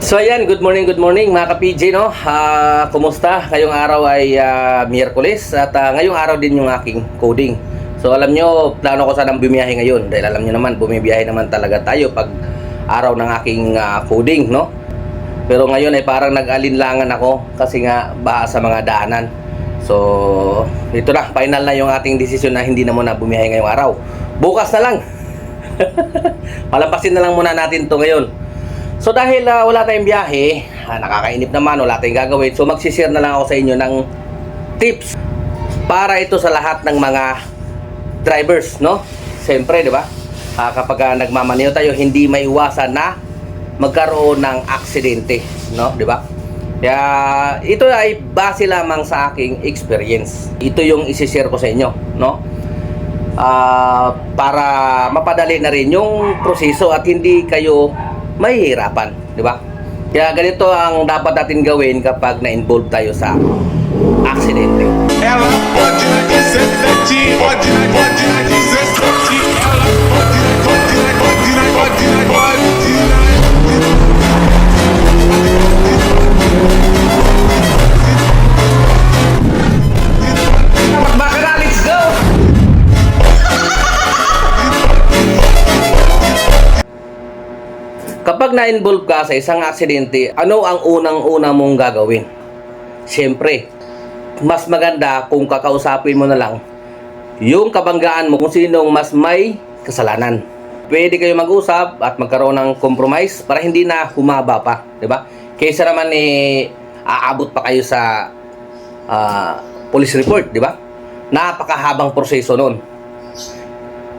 So ayan, good morning mga ka-PJ, no? Kumusta? Ngayong araw ay Miyerkules at ngayong araw din yung aking coding. So alam nyo, plano ko sanang bumiyahe ngayon dahil alam nyo naman, bumibiyahe naman talaga tayo pag araw ng aking coding, no? Pero ngayon ay parang nag-alinlangan ako kasi nga baha sa mga daanan. So ito na, final na yung ating desisyon na hindi na muna bumiyahe ngayong araw. Bukas na lang. Palampasin na lang muna natin to ngayon. So dahil wala tayong biyahe, nakakainip naman, wala tayong gagawin. So magsishare na lang ako sa inyo ng tips para ito sa lahat ng mga drivers, no? Siyempre, di ba? Kapag nagmamaneho tayo, hindi maiwasan na magkaroon ng aksidente, no? Di ba? Kaya ito ay base lamang sa aking experience. Ito yung isishare ko sa inyo, no? Para mapadali na rin yung proseso at hindi kayo mahihirapan, di ba? Kaya ganito ang dapat natin gawin kapag na-involve tayo sa aksidente. Ela pode na 17, pode na 17, ela pode na. Bakara, let's go! Kapag na-involve ka sa isang aksidente, ano ang unang-una mong gagawin? Siyempre, mas maganda kung kakausapin mo na lang yung kabanggaan mo kung sinong mas may kasalanan. Pwede kayo mag-usap at magkaroon ng compromise para hindi na humaba pa, di ba? Kaysa naman aabot pa kayo sa police report, di ba? Napakahabang proseso noon.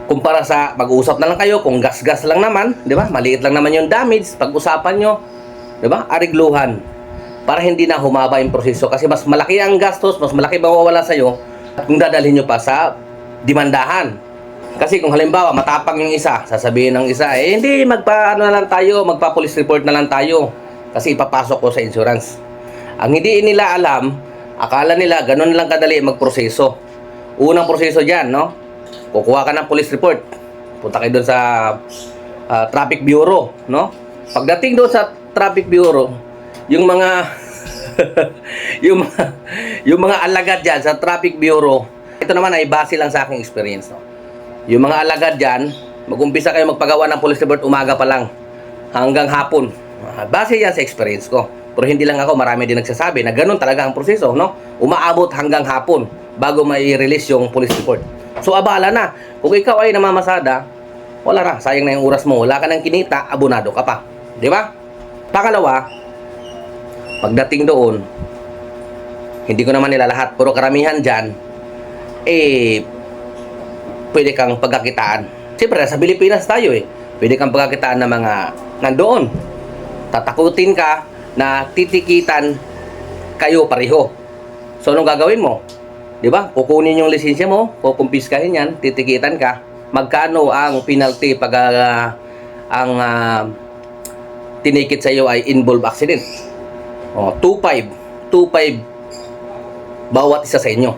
Kumpara sa mag-uusap na lang kayo, kung gas-gas lang naman, di ba? Maliit lang naman yung damage, pag-usapan nyo, di ba? Arigluhan. Para hindi na humaba yung proseso. Kasi mas malaki ang gastos, mas malaki mawawala sa'yo kung dadalhin nyo pa sa dimandahan. Kasi kung halimbawa, matapang yung isa, sasabihin ng isa, hindi, magpa-ano na lang tayo, magpa-police report na lang tayo. Kasi ipapasok ko sa insurance. Ang hindi nila alam, akala nila, ganun lang kadali magproseso. Unang proseso dyan, no? Kukuha ka ng police report. Punta kayo doon sa traffic bureau, no? Pagdating doon sa traffic bureau, yung mga yung mga alagad diyan sa traffic bureau, ito naman ay base lang sa aking experience, no? Yung mga alagad diyan, mag-umpisa kayo magpagawa ng police report umaga pa lang hanggang hapon. Base yan sa experience ko. Pero hindi lang ako, marami din nagsasabi na ganun talaga ang proseso, no? Umaabot hanggang hapon bago mai-release yung police report. So abala na. Kung ikaw ay namamasada, wala na, sayang na yung oras mo. Wala ka nang kinita, abonado ka pa. Di ba? Pangalawa, pagdating doon, hindi ko naman nila lahat, pero karamihan dyan, pwede kang pagkakitaan. Siyempre, sa Pilipinas tayo pwede kang pagkakitaan ng mga nandoon. Tatakutin ka na titikitan kayo pareho. So anong gagawin mo? Di ba? Kukunin yung lisensya mo, kukumpiskahin yan, titikitan ka. Magkano ang penalty pag ang tinikit sa iyo ay involved accident? 2.5 bawat isa sa inyo.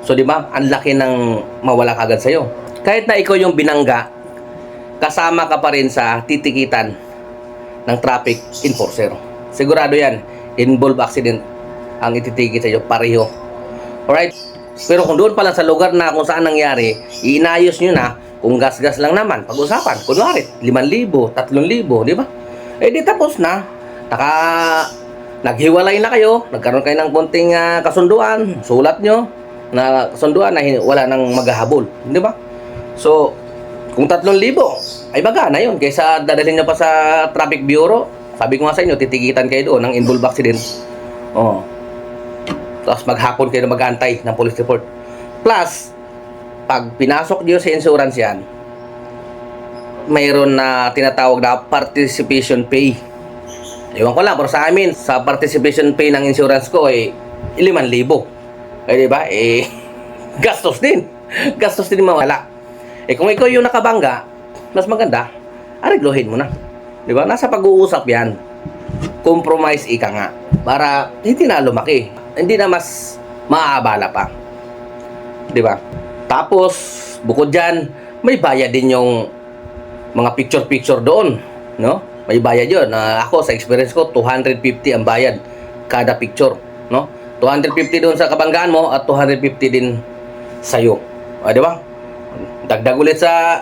So di ba? Ang laki ng mawala kagad sa iyo. Kahit na ikaw yung binangga, kasama ka pa rin sa titikitan ng traffic enforcer. Sigurado yan, involved accident ang ititikit sa iyo pareho. Alright? Pero kung doon pala sa lugar na kung saan nangyari, iinayos nyo na, kung gas-gas lang naman, pag-usapan, kunwari, 5,000, 3,000, di ba? Di tapos na, naghiwalay na kayo, nagkaroon kayo ng konting kasunduan, sulat nyo, na kasunduan na wala nang maghahabol, di ba? So, kung 3,000, ay baga na yun, kaysa dadalhin nyo pa sa traffic bureau, sabi ko nga sa inyo, titikitan kayo doon ng involved accident. Tapos maghapon kayo na mag-antay ng police report. Plus, pag pinasok nyo sa insurance yan, mayroon na tinatawag na participation pay. Ewan ko lang, pero sa amin, sa participation pay ng insurance ko 5,000. Diba? Gastos din. Gastos din mawala. Kung ikaw yung nakabangga, mas maganda, ariglohin mo na. Diba? Nasa pag-uusap yan. Compromise ika nga. Para hindi na lumaki. Hindi na mas maaabala pa. Di ba? Tapos, bukod dyan, may bayad din yung mga picture-picture doon, no? may bayad yun. Ako, sa experience ko, 250 ang bayad kada picture, no? 250 doon sa kabanggaan mo at 250 din sa'yo. Di ba? Dagdag ulit sa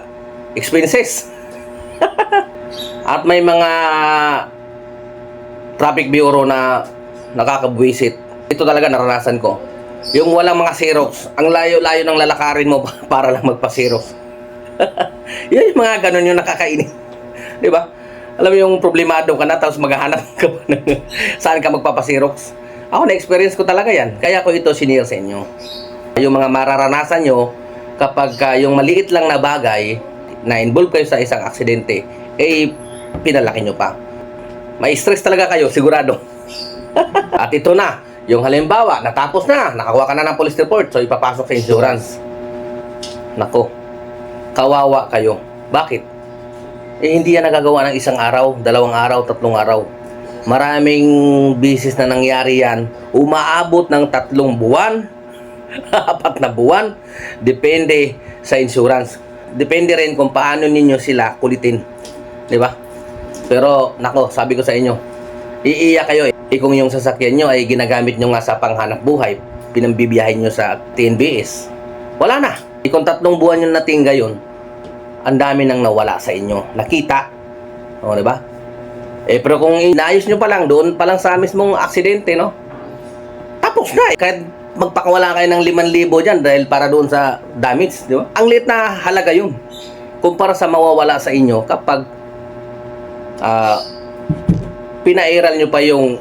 expenses. At may mga traffic bureau na nakakabwisit. Ito talaga naranasan ko. Yung walang mga Xerox, ang layo-layo ng lalakarin mo para lang magpa-Xerox. Yun yung mga ganun yung nakakainin. Di ba? Alam mo yung problemado ka na tapos maghahanap ka pa ng saan ka magpapa-Xerox. Ako na-experience ko talaga yan. Kaya ko ito sinare sa inyo. Yung mga mararanasan nyo kapag yung maliit lang na bagay na involve kayo sa isang aksidente, pinalaki nyo pa. May stress talaga kayo, sigurado. At ito na, yung halimbawa, natapos na, nakakuha ka na ng police report, so ipapasok sa insurance. Nako, kawawa kayo. Bakit? Hindi yan nagagawa ng isang araw, 2 araw, 3 araw. Maraming bisis na nangyari yan. Umaabot ng 3 buwan, 4 na buwan. Depende sa insurance. Depende rin kung paano ninyo sila kulitin. Di ba? Pero, nako, sabi ko sa inyo, iiyak kayo kung yung sasakyan nyo ay ginagamit nyo nga sa panghanap buhay, pinambibiyahin nyo sa TNBS. Wala na. Kung 3 buwan yung natingga yun, ang dami nang nawala sa inyo. Nakita. O, di ba? Pero kung inayos nyo pa lang, doon pa lang sa mismong aksidente, no? Tapos na. Kahit magpakawala kayo ng 5,000 dyan dahil para doon sa damage, di ba? Ang liit na halaga yun. Kumpara sa mawawala sa inyo kapag pinairal nyo pa yung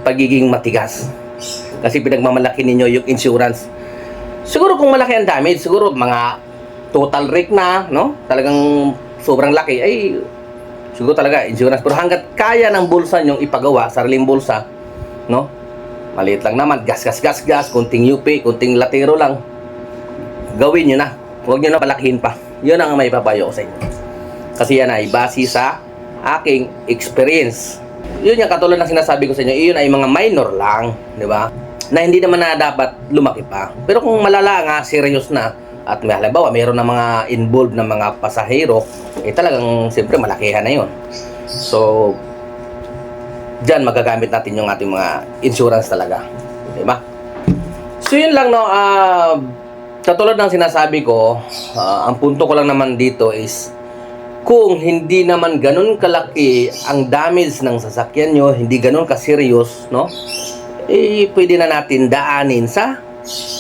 pagiging matigas. Kasi pinagmamalaki ninyo yung insurance. Siguro kung malaki ang damage, siguro mga total wreck na, no? Talagang sobrang laki, ay siguro talaga insurance. Pero hanggat kaya ng bulsa nyong ipagawa, sariling bulsa, no? Maliit lang naman, gas, kunting yupi, kunting latero lang. Gawin nyo na. Huwag nyo na palakihin pa. Yun ang may papayo ko sa inyo. Kasi yan ay base sa aking experience. Yun yung katulad ng sinasabi ko sa inyo, yun ay mga minor lang, di ba? Na hindi naman na dapat lumaki pa. Pero kung malala nga, serious na, at may halimbawa, mayroon na mga involved na mga pasahero, talagang siyempre malakihan na yun. So, dyan magagamit natin yung ating mga insurance talaga. Diba? So, yun lang, no. Katulad ng sinasabi ko, ang punto ko lang naman dito is, kung hindi naman ganun kalaki ang damage ng sasakyan nyo, hindi ganun ka-serious, no? Pwede na natin daanin sa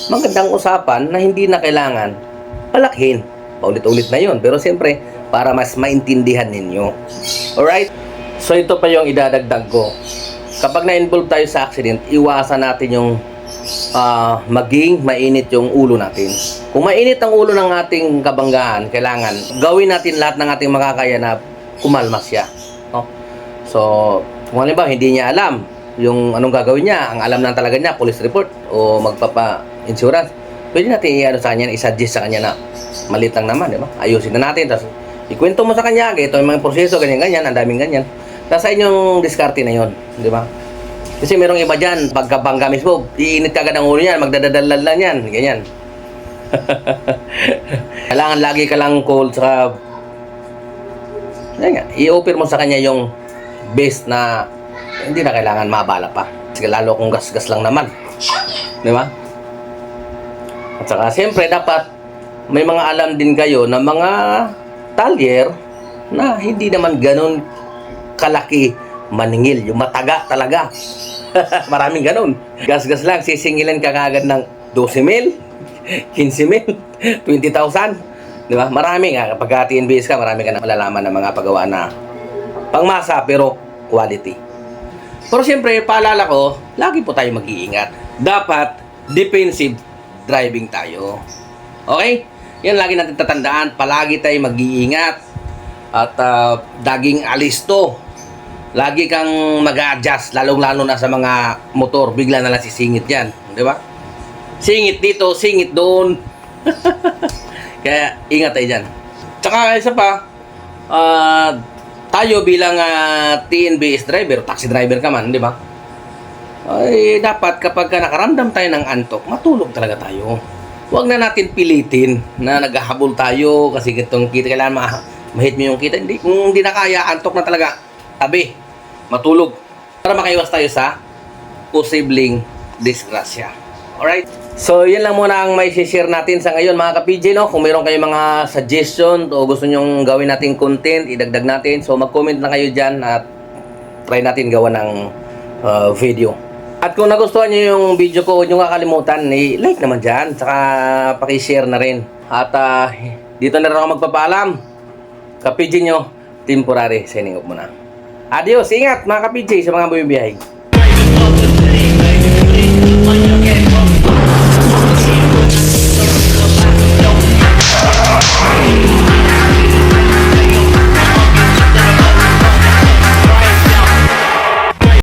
magandang usapan na hindi na kailangan palakihin. Paulit-ulit na yun. Pero siyempre, para mas maintindihan ninyo. Alright? So, ito pa yung idadagdag ko. Kapag na-involve tayo sa accident, iwasan natin yung maging mainit yung ulo natin. Kung mainit ang ulo ng ating kabanggaan, kailangan gawin natin lahat ng ating makakaya na kumalma siya. No? So, kung halimbawa, hindi niya alam yung anong gagawin niya, ang alam lang talaga niya, police report o magpapa-insurance, pwede natin sa kanya, i-suggest sa kanya na maliit lang naman, di ba? Ayusin na natin, tapos ikwento mo sa kanya, ito yung mga proseso, ganyan-ganyan, ang daming ganyan. Tapos sa inyong diskarte na yon, di ba? Kasi merong iba dyan, pagkabangga mismo, iinit ka agad ang ulo niyan, magdadadalal lang yan, ganyan. Kailangan lagi ka lang cool, saka i-offer mo sa kanya yung best na hindi na kailangan mabala pa. Kasi lalo kung gas-gas lang naman. Di ba? At saka siyempre dapat may mga alam din kayo na mga talyer na hindi naman ganun kalaki maningil. Yung mataga talaga. Maraming ganun. Gas-gas lang, sisingilan ka kagad ng 12,000, 15,000, 20,000. Di ba? Marami nga. Kapag TNBS ka, marami ka na malalaman ng mga paggawa na pangmasa pero quality. Pero siyempre, paalala ko, lagi po tayo mag-iingat. Dapat, defensive driving tayo. Okay? Yan lagi natin tatandaan. Palagi tayo mag-iingat. At daging alisto. Lagi kang mag-a-adjust, lalong-lalo na sa mga motor. Bigla na lang sisingit yan. Di ba? Singit dito, singit doon. Kaya, ingat tayo dyan. Tsaka, isa pa, tayo bilang TNBS driver, taxi driver ka man, di ba? Ay, dapat kapag nakaramdam tayo ng antok, matulog talaga tayo. Huwag na natin pilitin na naghahabol tayo kasi itong kita kailangan mahit mo yung kita. Hindi, kung hindi na kaya, antok na talaga. Tabi, matulog. Para makaiwas tayo sa posibleng disgrasya. Alright? So, yun lang muna ang may share natin sa ngayon mga ka-PJ, no? Kung meron kayong mga suggestion o gusto nyong gawin nating content, idagdag natin. So, mag-comment na kayo dyan at try natin gawa ng video. At kung nagustuhan nyo yung video ko, huwag nyo kakalimutan, i-like naman dyan, saka pakishare na rin. At dito na rin ako magpapaalam. Ka-PJ nyo, temporary signing off muna. Adios, ingat mga ka-PJ sa mga bumibiyahe.